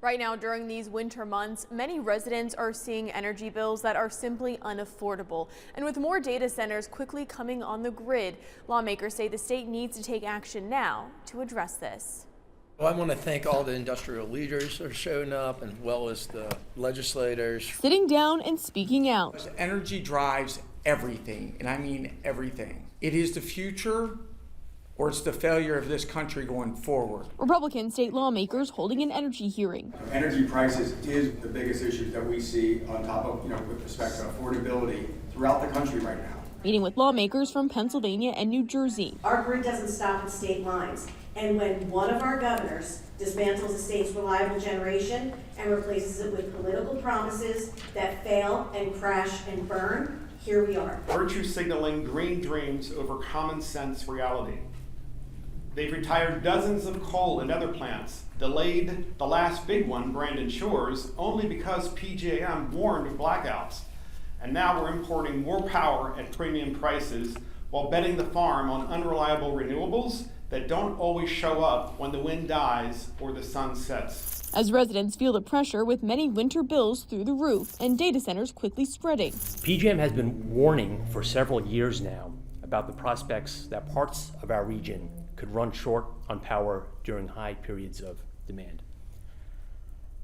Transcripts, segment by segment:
Right now, during these winter months, many residents are seeing energy bills that are simply unaffordable. And with more data centers quickly coming on the grid, lawmakers say the state needs to take action now to address this. Well, I want to thank all the industrial leaders that are showing up, as well as the legislators. Sitting down and speaking out. Energy drives everything, and I mean everything. It is the future, or it's the failure of this country going forward. Republican state lawmakers holding an energy hearing. Energy prices is the biggest issue that we see on top of, with respect to affordability throughout the country right now. Meeting with lawmakers from Pennsylvania and New Jersey. Our grid doesn't stop at state lines. And when one of our governors dismantles the state's reliable generation and replaces it with political promises that fail and crash and burn, here we are. Virtue signaling green dreams over common sense reality. They've retired dozens of coal and other plants, delayed the last big one, Brandon Shores, only because PJM warned of blackouts. And now we're importing more power at premium prices while betting the farm on unreliable renewables that don't always show up when the wind dies or the sun sets. As residents feel the pressure with many winter bills through the roof and data centers quickly spreading. PJM has been warning for several years now about the prospects that parts of our region could run short on power during high periods of demand.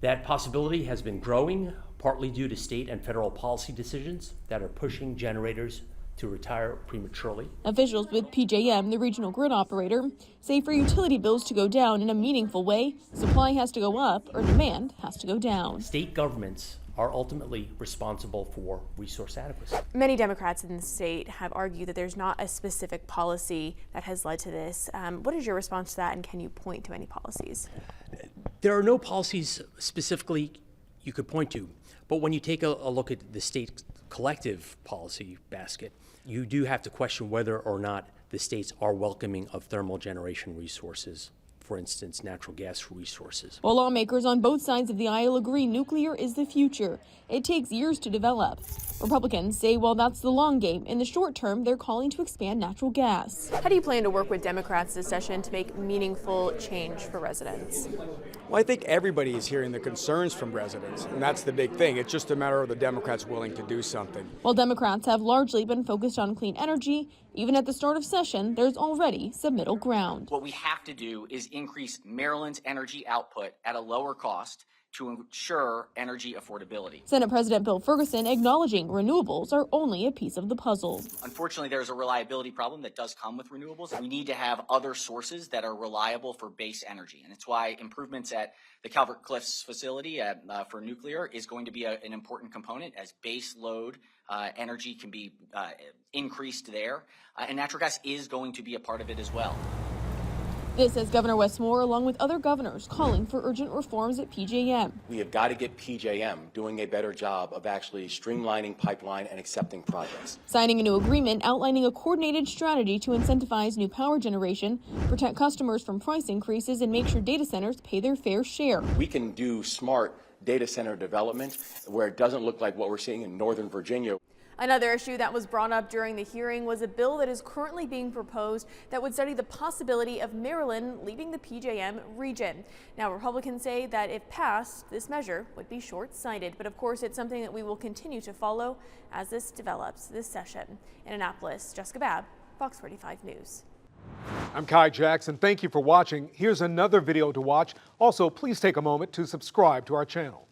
That possibility has been growing, partly due to state and federal policy decisions that are pushing generators to retire prematurely. Officials with PJM, the regional grid operator, say for utility bills to go down in a meaningful way, supply has to go up or demand has to go down. State governments are ultimately responsible for resource adequacy. Many Democrats in the state have argued that there's not a specific policy that has led to this. What is your response to that, and can you point to any policies? There are no policies specifically you could point to, but when you take a look at the state collective policy basket, you do have to question whether or not the states are welcoming of thermal generation resources, for instance, natural gas resources. While lawmakers on both sides of the aisle agree nuclear is the future, it takes years to develop. Republicans say while that's the long game, in the short term, they're calling to expand natural gas. How do you plan to work with Democrats this session to make meaningful change for residents? Well, I think everybody is hearing the concerns from residents, and that's the big thing. It's just a matter of the Democrats willing to do something. While Democrats have largely been focused on clean energy, even at the start of session, there's already some middle ground. What we have to do is increase Maryland's energy output at a lower cost to ensure energy affordability. Senate President Bill Ferguson acknowledging renewables are only a piece of the puzzle. Unfortunately, there's a reliability problem that does come with renewables. We need to have other sources that are reliable for base energy. And it's why improvements at the Calvert Cliffs facility for nuclear is going to be an important component as base load energy can be increased there. And natural gas is going to be a part of it as well. This as Governor Wes Moore, along with other governors, calling for urgent reforms at PJM. We have got to get PJM doing a better job of actually streamlining pipeline and accepting projects. Signing a new agreement outlining a coordinated strategy to incentivize new power generation, protect customers from price increases, and make sure data centers pay their fair share. We can do smart data center development where it doesn't look like what we're seeing in Northern Virginia. Another issue that was brought up during the hearing was a bill that is currently being proposed that would study the possibility of Maryland leaving the PJM region. Now, Republicans say that if passed, this measure would be short-sighted, but of course it's something that we will continue to follow as this develops this session. In Annapolis, Jessica Babb, Fox 45 News. I'm Kai Jackson. Thank you for watching. Here's another video to watch. Also, please take a moment to subscribe to our channel.